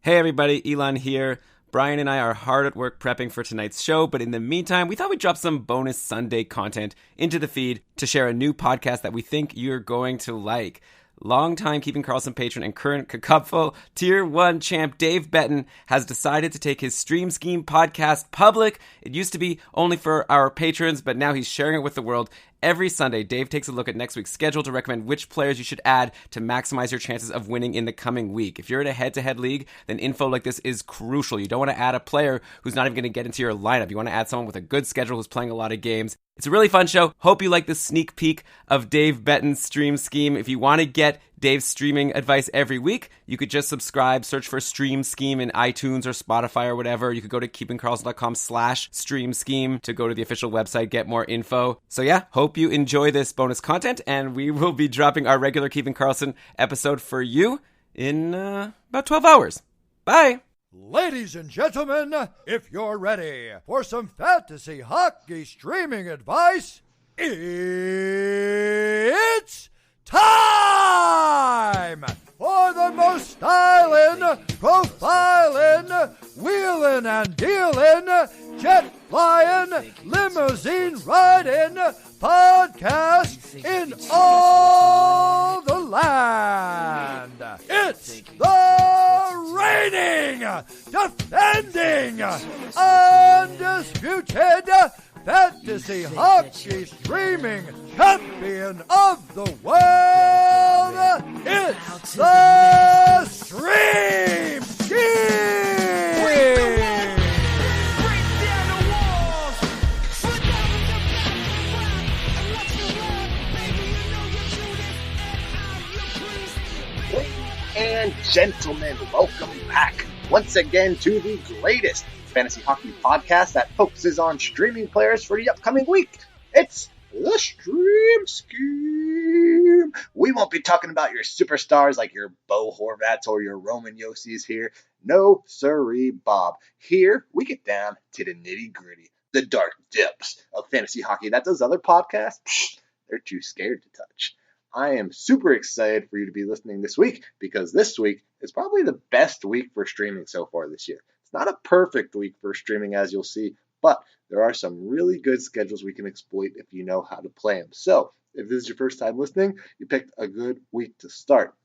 Hey everybody, Elon here. Brian and I are hard at work prepping for tonight's show, but in the meantime, we thought we'd drop some bonus Sunday content into the feed to share a new podcast that we think you're going to like. Longtime Keeping Karlsson patron and current Kakupful Tier 1 champ Dave Betten has decided to take his Stream Scheme podcast public. It used to be only for our patrons, but now he's sharing it with the world. Every Sunday, Dave takes a look at next week's schedule to recommend which players you should add to maximize your chances of winning in the coming week. If you're in a head-to-head league, then info like this is crucial. You don't want to add a player who's not even going to get into your lineup. You want to add someone with a good schedule who's playing a lot of games. It's a really fun show. Hope you like the sneak peek of Dave Betten's Stream Scheme. If you want to get Dave's streaming advice every week, you could just subscribe, search for Stream Scheme in iTunes or Spotify or whatever. You could go to keepingkarlsson.com/stream scheme to go to the official website, get more info. So yeah, hope you enjoy this bonus content, and we will be dropping our regular Keeping Karlsson episode for you in about 12 hours. Bye! Ladies and gentlemen, if you're ready for some fantasy hockey streaming advice, it's time for the most styling, profiling, wheeling and dealing, jet flying, limousine riding podcast in all the land. It's the reigning, defending, undisputed fantasy hockey streaming champion of the world. It's the Stream Scheme. And gentlemen, welcome back once again to the greatest fantasy hockey podcast that focuses on streaming players for the upcoming week. It's the Stream Scheme. We won't be talking about your superstars like your Bo Horvats or your Roman Yossis here. No sirree, Bob. Here we get down to the nitty gritty, the dark depths of fantasy hockey that those other podcasts, they're too scared to touch. I am super excited for you to be listening this week because this week is probably the best week for streaming so far this year. It's not a perfect week for streaming, as you'll see, but there are some really good schedules we can exploit if you know how to play them. So if this is your first time listening, you picked a good week to start.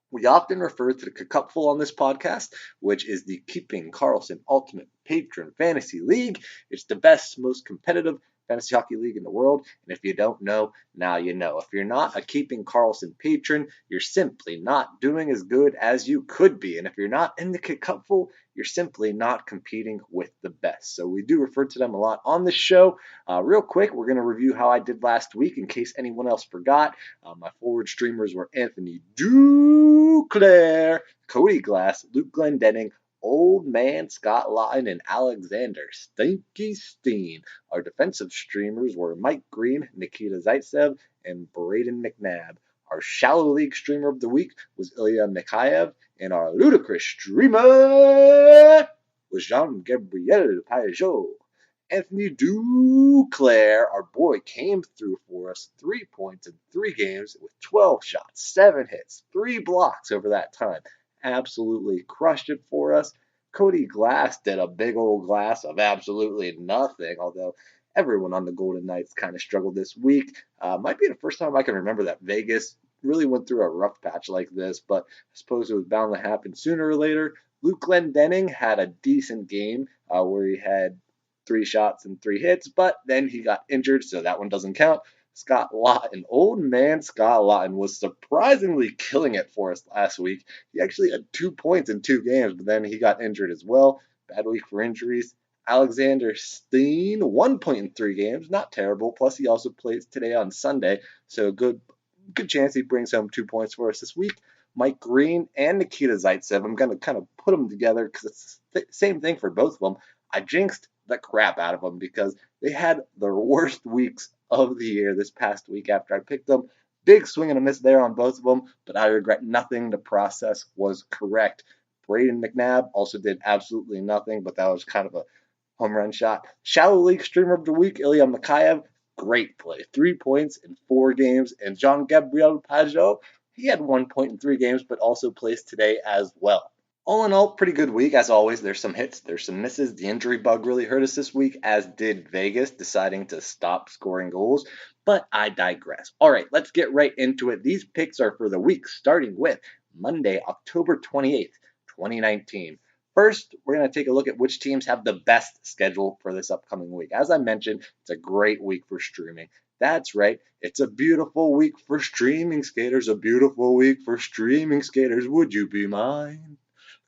We often refer to the Kakupful on this podcast, which is the Keeping Karlsson Ultimate Patron Fantasy League. It's the best, most competitive fantasy hockey league in the world, and if you don't know, now you know. If you're not a Keeping Karlsson patron, you're simply not doing as good as you could be, and if you're not in the Kakupful, you're simply not competing with the best. So we do refer to them a lot on this show. Real quick, we're going to review how I did last week in case anyone else forgot. My forward streamers were Anthony Duclair, Cody Glass, Luke Glendening, Old Man Scott Lawton, and Alexander Stinky Steen. Our defensive streamers were Mike Green, Nikita Zaitsev, and Braden McNabb. Our shallow league streamer of the week was Ilya Mikhaev, and our ludicrous streamer was Jean-Gabriel Pajot. Anthony Duclair, our boy, came through for us 3 points in 3 games with 12 shots, 7 hits, 3 blocks over that time. Absolutely crushed it for us. Cody Glass did a big old glass of absolutely nothing, although everyone on the Golden Knights kind of struggled this week. Might be the first time I can remember that Vegas really went through a rough patch like this, but I suppose it was bound to happen sooner or later. Luke Glendening had a decent game where he had 3 shots and 3 hits, but then he got injured, so that one doesn't count. Scott Lawton, Old Man Scott Lawton, was surprisingly killing it for us last week. He actually had 2 points in 2 games, but then he got injured as well. Bad week for injuries. Alexander Steen, 1 point in 3 games, not terrible. Plus, he also plays today on Sunday, so good chance he brings home 2 points for us this week. Mike Green and Nikita Zaitsev, I'm going to kind of put them together because it's the same thing for both of them. I jinxed the crap out of them because they had their worst weeks of the year this past week after I picked them. Big swing and a miss there on both of them, but I regret nothing. The process was correct. Braden McNabb also did absolutely nothing, but that was kind of a home run shot. Shallow League Streamer of the Week, Ilya Mikhaev, great play. 3 points in 4 games. And Jean-Gabriel Pajot, he had 1 point in 3 games, but also plays today as well. All in all, pretty good week as always. There's some hits, there's some misses. The injury bug really hurt us this week, as did Vegas deciding to stop scoring goals. But I digress. All right, let's get right into it. These picks are for the week, starting with Monday, October 28th, 2019. First, we're going to take a look at which teams have the best schedule for this upcoming week. As I mentioned, it's a great week for streaming. That's right. It's a beautiful week for streaming skaters. A beautiful week for streaming skaters. Would you be mine?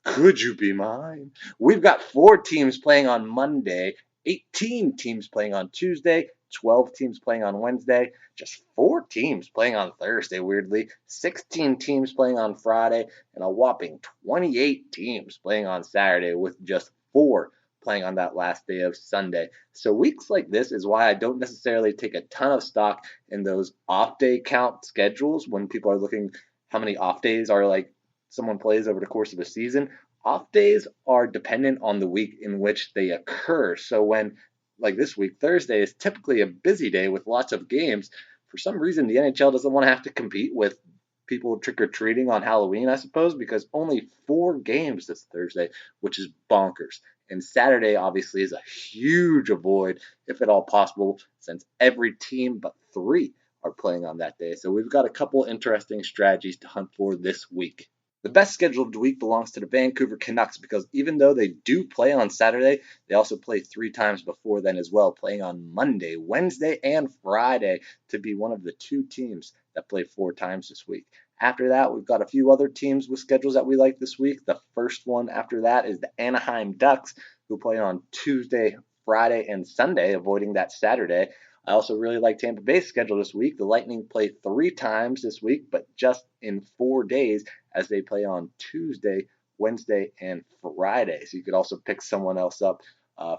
Could you be mine? We've got 4 teams playing on Monday, 18 teams playing on Tuesday, 12 teams playing on Wednesday, just 4 teams playing on Thursday, weirdly, 16 teams playing on Friday, and a whopping 28 teams playing on Saturday, with just 4 playing on that last day of Sunday. So weeks like this is why I don't necessarily take a ton of stock in those off day count schedules when people are looking how many off days are like someone plays over the course of a season. Off days are dependent on the week in which they occur. So when, like this week, Thursday is typically a busy day with lots of games, for some reason the NHL doesn't want to have to compete with people trick-or-treating on Halloween, I suppose, because only 4 games this Thursday, which is bonkers. And Saturday, obviously, is a huge avoid, if at all possible, since every team but 3 are playing on that day. So we've got a couple interesting strategies to hunt for this week. The best scheduled week belongs to the Vancouver Canucks because even though they do play on Saturday, they also play 3 times before then as well, playing on Monday, Wednesday, and Friday to be one of the 2 teams that play 4 times this week. After that, we've got a few other teams with schedules that we like this week. The first one after that is the Anaheim Ducks, who play on Tuesday, Friday, and Sunday, avoiding that Saturday. I also really like Tampa Bay's schedule this week. The Lightning play 3 times this week, but just in 4 days, as they play on Tuesday, Wednesday, and Friday. So you could also pick someone else up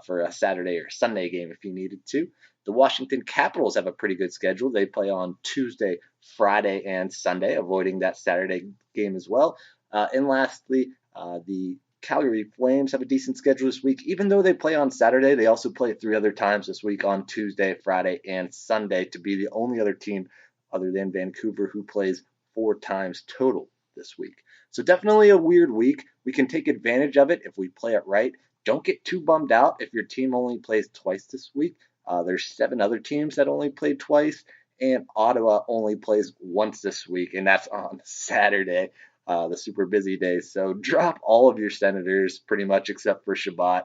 for a Saturday or Sunday game if you needed to. The Washington Capitals have a pretty good schedule. They play on Tuesday, Friday, and Sunday, avoiding that Saturday game as well. And lastly, the Calgary Flames have a decent schedule this week. Even though they play on Saturday, they also play 3 other times this week on Tuesday, Friday, and Sunday to be the only other team other than Vancouver who plays 4 times total this week. So definitely a weird week. We can take advantage of it if we play it right. Don't get too bummed out if your team only plays twice this week. There's 7 other teams that only played twice, and Ottawa only plays once this week, and that's on Saturday. The super busy days. So drop all of your Senators pretty much except for Shabbat.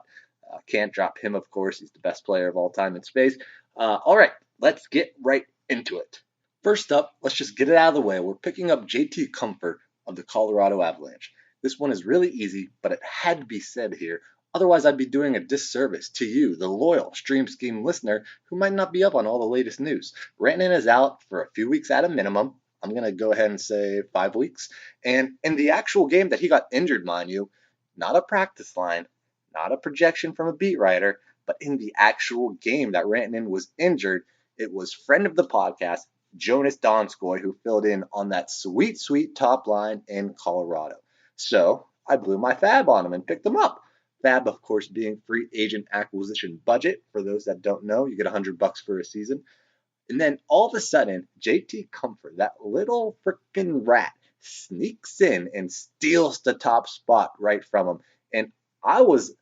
Can't drop him, of course. He's the best player of all time in space. All right, let's get right into it. First up, let's just get it out of the way. We're picking up JT Comfort of the Colorado Avalanche. This one is really easy, but it had to be said here. Otherwise, I'd be doing a disservice to you, the loyal Stream Scheme listener, who might not be up on all the latest news. Rantanen is out for a few weeks at a minimum. I'm going to go ahead and say 5 weeks. And in the actual game that he got injured, mind you, not a practice line, not a projection from a beat writer, but in the actual game that Rantanen was injured, it was friend of the podcast, Jonas Donskoy, who filled in on that sweet, sweet top line in Colorado. So I blew my fab on him and picked him up. Fab, of course, being free agent acquisition budget. For those that don't know, you get $100 for a season. And then all of a sudden, JT Comfort, that little freaking rat, sneaks in and steals the top spot right from him. And I was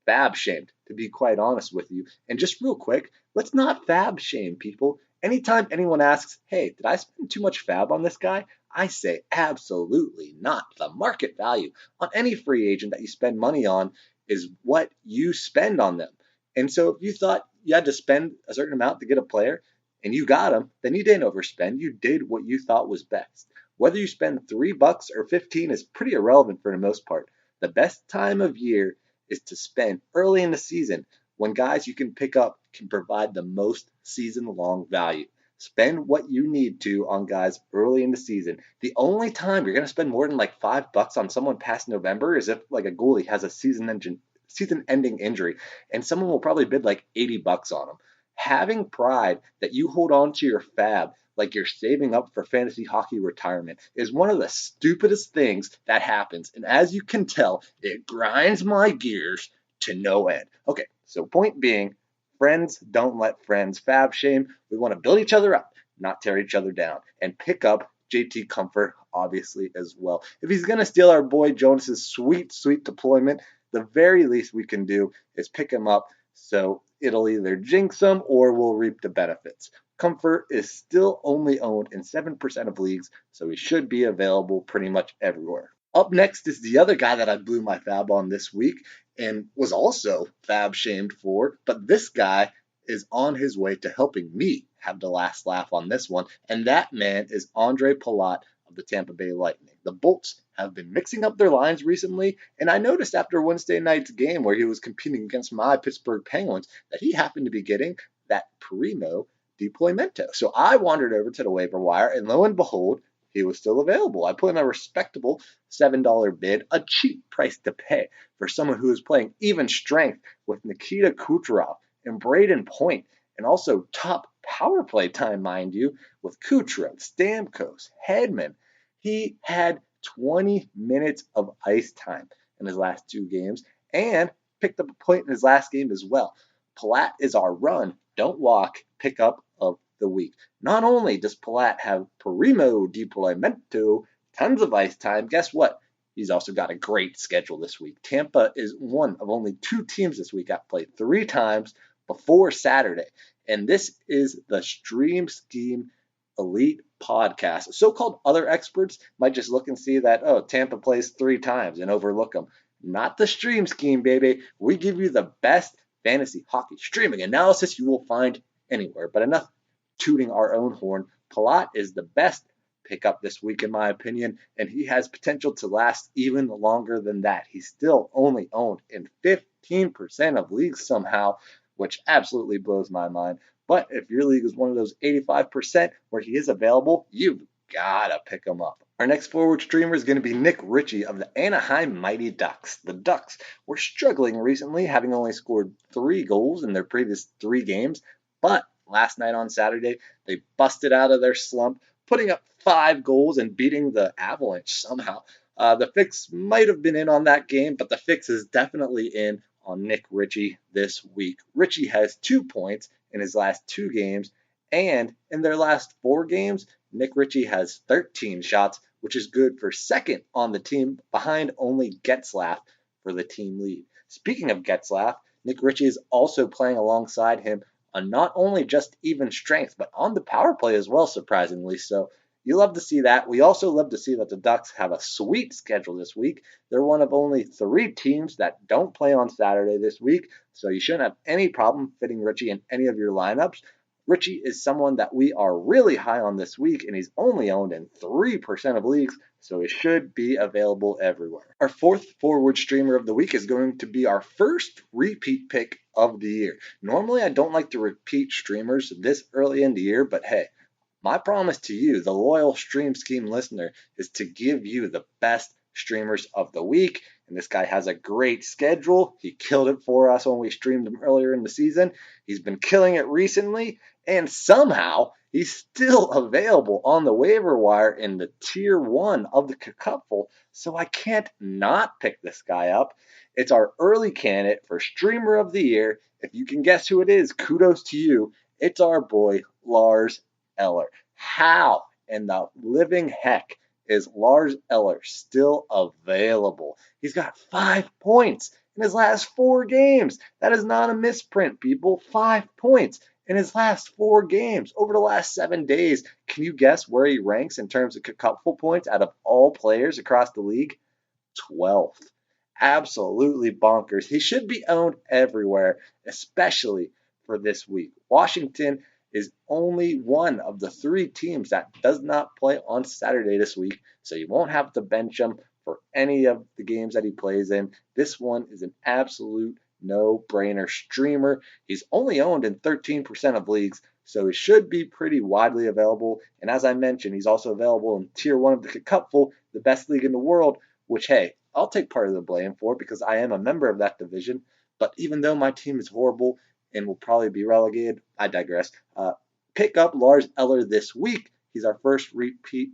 fab shamed, to be quite honest with you. And just real quick, let's not fab shame people. Anytime anyone asks, hey, did I spend too much fab on this guy? I say absolutely not. The market value on any free agent that you spend money on is what you spend on them. And so if you thought you had to spend a certain amount to get a player, and you got him, then you didn't overspend. You did what you thought was best. Whether you spend $3 or 15 is pretty irrelevant for the most part. The best time of year is to spend early in the season when guys you can pick up can provide the most season-long value. Spend what you need to on guys early in the season. The only time you're going to spend more than like $5 on someone past November is if like a goalie has a season-ending injury, and someone will probably bid like $80 on him. Having pride that you hold on to your fab like you're saving up for fantasy hockey retirement is one of the stupidest things that happens. And as you can tell, it grinds my gears to no end. Okay, so point being, friends don't let friends fab shame. We want to build each other up, not tear each other down. And pick up JT Comfort obviously, as well. If he's going to steal our boy Jonas's sweet, sweet deployment, the very least we can do is pick him up, so it'll either jinx him or we'll reap the benefits. Comfort is still only owned in 7% of leagues, so he should be available pretty much everywhere. Up next is the other guy that I blew my fab on this week and was also fab shamed for, but this guy is on his way to helping me have the last laugh on this one, and that man is Andre Palat of the Tampa Bay Lightning. The Bolts have been mixing up their lines recently, and I noticed after Wednesday night's game where he was competing against my Pittsburgh Penguins that he happened to be getting that primo deploymento. So I wandered over to the waiver wire, and lo and behold, he was still available. I put in a respectable $7 bid, a cheap price to pay for someone who is playing even strength with Nikita Kucherov and Braden Point, and also top power play time, mind you, with Kucherov, Stamkos, Hedman. He had 20 minutes of ice time in his last two games and picked up a point in his last game as well. Palat is our run, don't walk, pickup of the week. Not only does Palat have primo deploymento, tons of ice time, guess what? He's also got a great schedule this week. Tampa is one of only two teams this week that played 3 times before Saturday. And this is the Stream Scheme Elite Podcast. So-called other experts might just look and see that, oh, Tampa plays 3 times and overlook them. Not the Stream Scheme, baby. We give you the best fantasy hockey streaming analysis you will find anywhere. But enough tooting our own horn. Palat is the best pickup this week, in my opinion, and he has potential to last even longer than that. He's still only owned in 15% of leagues somehow, which absolutely blows my mind. But if your league is one of those 85% where he is available, you've gotta pick him up. Our next forward streamer is going to be Nick Ritchie of the Anaheim Mighty Ducks. The Ducks were struggling recently, having only scored 3 goals in their previous 3 games, but last night on Saturday, they busted out of their slump, putting up 5 goals and beating the Avalanche somehow. The fix might have been in on that game, but the fix is definitely in on Nick Ritchie this week. Ritchie has 2 points in his last 2 games, and in their last 4 games, Nick Ritchie has 13 shots, which is good for second on the team, behind only Getzlaf for the team lead. Speaking of Getzlaf, Nick Ritchie is also playing alongside him on not only just even strength, but on the power play as well, surprisingly. So you love to see that. We also love to see that the Ducks have a sweet schedule this week. They're one of only 3 teams that don't play on Saturday this week, so you shouldn't have any problem fitting Ritchie in any of your lineups. Ritchie is someone that we are really high on this week, and he's only owned in 3% of leagues, so he should be available everywhere. Our 4th forward streamer of the week is going to be our first repeat pick of the year. Normally, I don't like to repeat streamers this early in the year, but hey, my promise to you, the loyal Stream Scheme listener, is to give you the best streamers of the week. And this guy has a great schedule. He killed it for us when we streamed him earlier in the season. He's been killing it recently. And somehow, he's still available on the waiver wire in the tier 1 of the Cupful. So I can't not pick this guy up. It's our early candidate for Streamer of the Year. If you can guess who it is, kudos to you. It's our boy, Lars Eller. How in the living heck is Lars Eller still available? He's got 5 points in his last 4 games. That is not a misprint, people. 5 points in his last 4 games over the last 7 days. Can you guess where he ranks in terms of cupful points out of all players across the league? 12th. Absolutely bonkers. He should be owned everywhere, especially for this week. Washington is only one of the 3 teams that does not play on Saturday this week, so you won't have to bench him for any of the games that he plays in. This one is an absolute no-brainer streamer. He's only owned in 13% of leagues, so he should be pretty widely available. And as I mentioned, he's also available in Tier 1 of the Cupful, the best league in the world, which, hey, I'll take part of the blame for because I am a member of that division. But even though my team is horrible and will probably be relegated, I digress. Pick up Lars Eller this week. He's our first repeat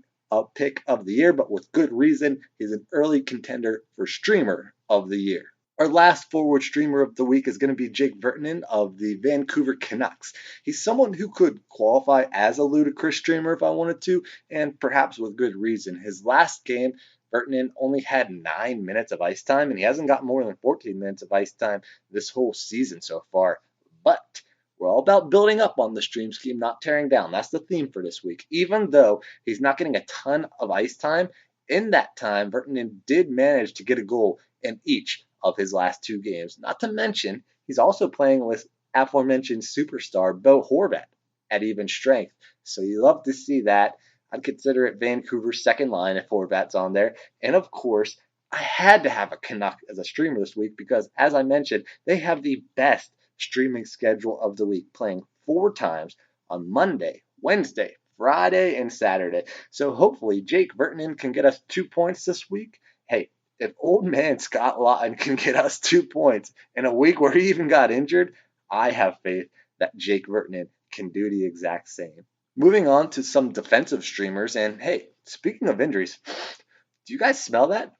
pick of the year, but with good reason. He's an early contender for Streamer of the Year. Our last forward streamer of the week is going to be Jake Vertanen of the Vancouver Canucks. He's someone who could qualify as a ludicrous streamer if I wanted to, and perhaps with good reason. His last game, Vertanen only had 9 minutes of ice time, and he hasn't got more than 14 minutes of ice time this whole season so far. But we're all about building up on the stream scheme, not tearing down. That's the theme for this week. Even though he's not getting a ton of ice time, in that time, Vertanen did manage to get a goal in each of his last 2 games. Not to mention, he's also playing with aforementioned superstar Bo Horvat at even strength. So you love to see that. I'd consider it Vancouver's second line if Horvat's on there. And of course, I had to have a Canuck as a streamer this week because, as I mentioned, they have the best streaming schedule of the week, playing 4 times on Monday, Wednesday, Friday, and Saturday. So hopefully Jake Vertanen can get us 2 points this week. Hey, if old man Scott Lawton can get us 2 points in a week where he even got injured, I have faith that Jake Vertanen can do the exact same. Moving on to some defensive streamers, and hey, speaking of injuries, do you guys smell that?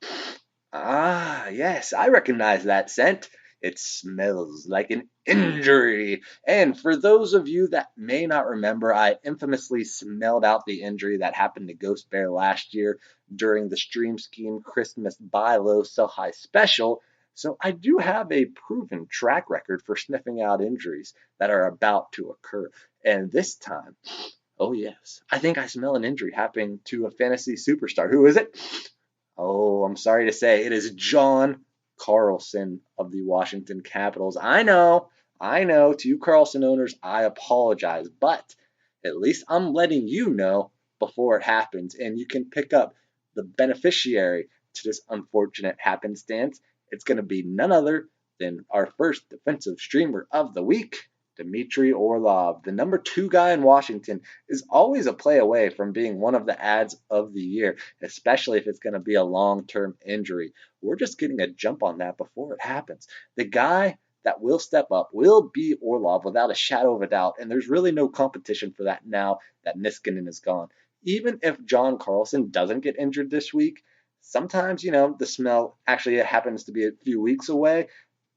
Ah, yes, I recognize that scent. It smells like an injury. And for those of you that may not remember, I infamously smelled out the injury that happened to Ghost Bear last year during the Stream Scheme Christmas Buy Low Sell High special. So I do have a proven track record for sniffing out injuries that are about to occur. And this time, oh yes, I think I smell an injury happening to a fantasy superstar. Who is it? Oh, I'm sorry to say, it is John Karlsson of the Washington Capitals. I know, to you Karlsson owners, I apologize, but at least I'm letting you know before it happens, and you can pick up the beneficiary to this unfortunate happenstance. It's going to be none other than our first defensive streamer of the week, Dmitry Orlov. The number 2 guy in Washington is always a play away from being one of the ads of the year, especially if it's going to be a long-term injury. We're just getting a jump on that before it happens. The guy that will step up will be Orlov without a shadow of a doubt, and there's really no competition for that now that Niskanen is gone. Even if John Karlsson doesn't get injured this week, sometimes, the smell actually happens to be a few weeks away.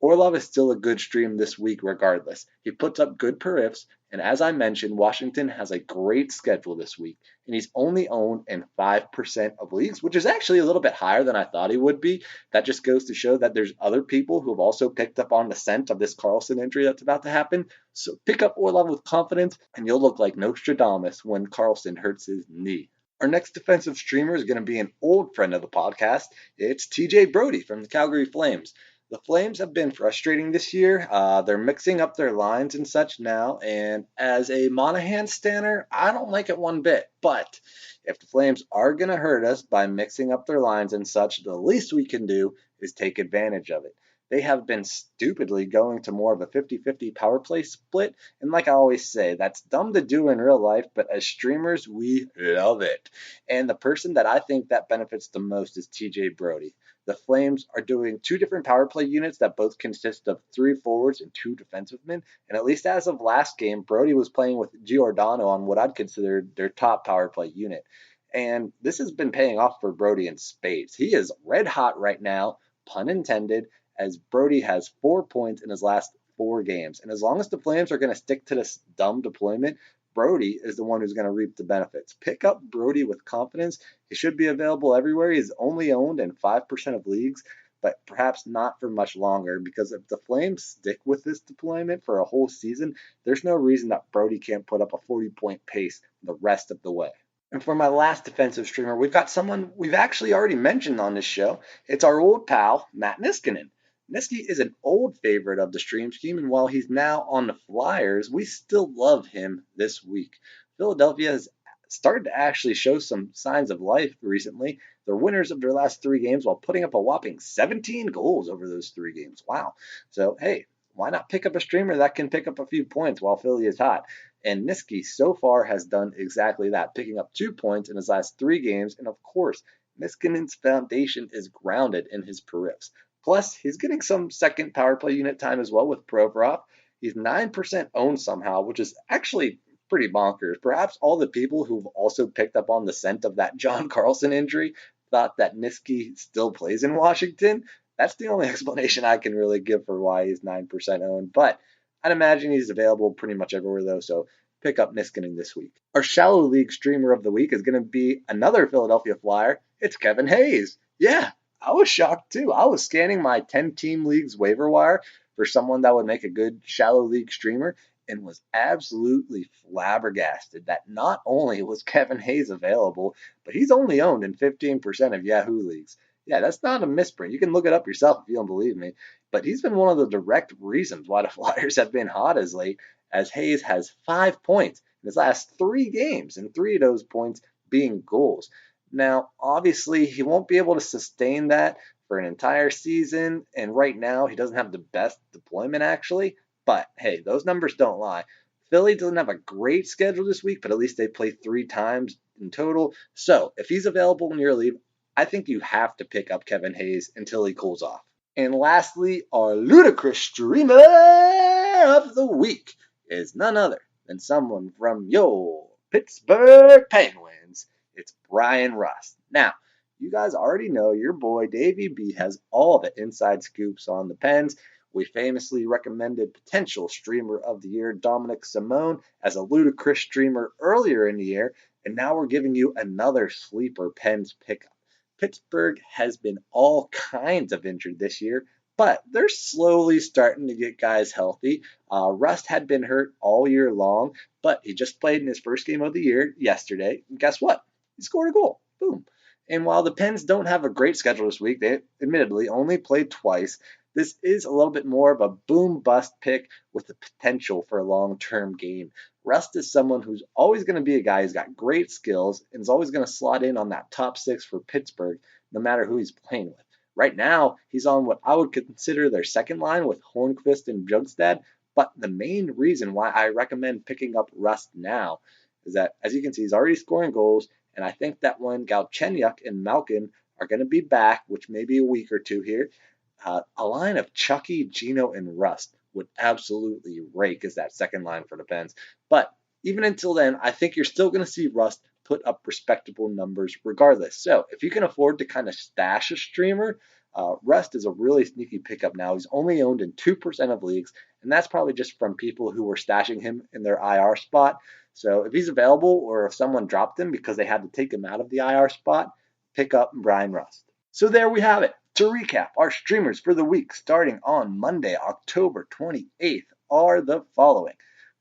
Orlov is still a good stream this week regardless. He puts up good per-ifs, and as I mentioned, Washington has a great schedule this week, and he's only owned in 5% of leagues, which is actually a little bit higher than I thought he would be. That just goes to show that there's other people who have also picked up on the scent of this Karlsson injury that's about to happen. So pick up Orlov with confidence, and you'll look like Nostradamus when Karlsson hurts his knee. Our next defensive streamer is going to be an old friend of the podcast. It's TJ Brody from the Calgary Flames. The Flames have been frustrating this year. They're mixing up their lines and such now, and as a Monahan stanner, I don't like it one bit. But if the Flames are going to hurt us by mixing up their lines and such, the least we can do is take advantage of it. They have been stupidly going to more of a 50-50 power play split, and like I always say, that's dumb to do in real life, but as streamers, we love it. And the person that I think that benefits the most is TJ Brody. The Flames are doing 2 different power play units that both consist of 3 forwards and 2 defensemen. And at least as of last game, Brody was playing with Giordano on what I'd consider their top power play unit. And this has been paying off for Brody in spades. He is red hot right now, pun intended, as Brody has 4 points in his last 4 games. And as long as the Flames are going to stick to this dumb deployment, Brody is the one who's going to reap the benefits. Pick up Brody with confidence. He should be available everywhere. He's only owned in 5% of leagues, but perhaps not for much longer, because if the Flames stick with this deployment for a whole season, there's no reason that Brody can't put up a 40-point pace the rest of the way. And for my last defensive streamer, we've got someone we've actually already mentioned on this show. It's our old pal, Matt Niskanen. Niski is an old favorite of the stream scheme, and while he's now on the Flyers, we still love him this week. Philadelphia has started to actually show some signs of life recently. They're winners of their last 3 games while putting up a whopping 17 goals over those 3 games. Wow. So, hey, why not pick up a streamer that can pick up a few points while Philly is hot? And Niski so far has done exactly that, picking up 2 points in his last 3 games. And of course, Niskanen's foundation is grounded in his per-ifs. Plus, he's getting some second power play unit time as well with Provorov. He's 9% owned somehow, which is actually pretty bonkers. Perhaps all the people who've also picked up on the scent of that John Karlsson injury thought that Niski still plays in Washington. That's the only explanation I can really give for why he's 9% owned, but I'd imagine he's available pretty much everywhere though, so pick up Niskanen this week. Our Shallow League streamer of the week is going to be another Philadelphia Flyer. It's Kevin Hayes. Yeah, I was shocked too. I was scanning my 10-team leagues waiver wire for someone that would make a good Shallow League streamer and was absolutely flabbergasted that not only was Kevin Hayes available, but he's only owned in 15% of Yahoo leagues. Yeah, that's not a misprint. You can look it up yourself if you don't believe me. But he's been one of the direct reasons why the Flyers have been hot as late, as Hayes has 5 points in his last 3 games, and 3 of those points being goals. Now, obviously, he won't be able to sustain that for an entire season, and right now he doesn't have the best deployment, actually. But, hey, those numbers don't lie. Philly doesn't have a great schedule this week, but at least they play 3 times in total. So, if he's available in your league, I think you have to pick up Kevin Hayes until he cools off. And lastly, our ludicrous streamer of the week is none other than someone from your Pittsburgh Penguins. It's Brian Rust. Now, you guys already know your boy Davey B has all the inside scoops on the Pens. We famously recommended potential streamer of the year Dominic Simone as a ludicrous streamer earlier in the year, and now we're giving you another sleeper Pens pickup. Pittsburgh has been all kinds of injured this year, but they're slowly starting to get guys healthy. Rust had been hurt all year long, but he just played in his first game of the year yesterday. And guess what? He scored a goal. Boom. And while the Pens don't have a great schedule this week, they admittedly only played twice. This is a little bit more of a boom-bust pick with the potential for a long-term gain. Rust is someone who's always going to be a guy who's got great skills and is always going to slot in on that top 6 for Pittsburgh, no matter who he's playing with. Right now, he's on what I would consider their second line with Hornqvist and Bjugstad, but the main reason why I recommend picking up Rust now is that, as you can see, he's already scoring goals, and I think that when Galchenyuk and Malkin are going to be back, which may be a week or two here, a line of Chucky, Gino, and Rust would absolutely rake as that second line for the Pens. But even until then, I think you're still going to see Rust put up respectable numbers regardless. So if you can afford to kind of stash a streamer, Rust is a really sneaky pickup now. He's only owned in 2% of leagues, and that's probably just from people who were stashing him in their IR spot. So if he's available, or if someone dropped him because they had to take him out of the IR spot, pick up Brian Rust. So there we have it. To recap, our streamers for the week starting on Monday, October 28th are the following.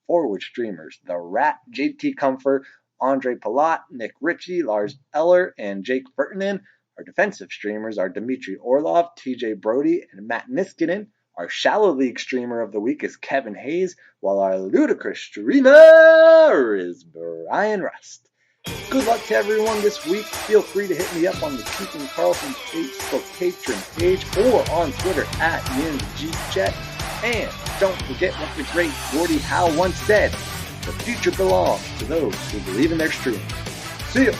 Forward streamers, the Rat, JT Comfort, Andre Palat, Nick Ritchie, Lars Eller, and Jake Furtanen. Our defensive streamers are Dmitry Orlov, TJ Brody, and Matt Niskanen. Our Shallow League streamer of the week is Kevin Hayes, while our ludicrous streamer is Brian Rust. Good luck to everyone this week. Feel free to hit me up on the Keeping Karlsson Facebook patron page or on Twitter at YinsGChat. And don't forget what the great Gordie Howe once said, the future belongs to those who believe in their stream. See ya!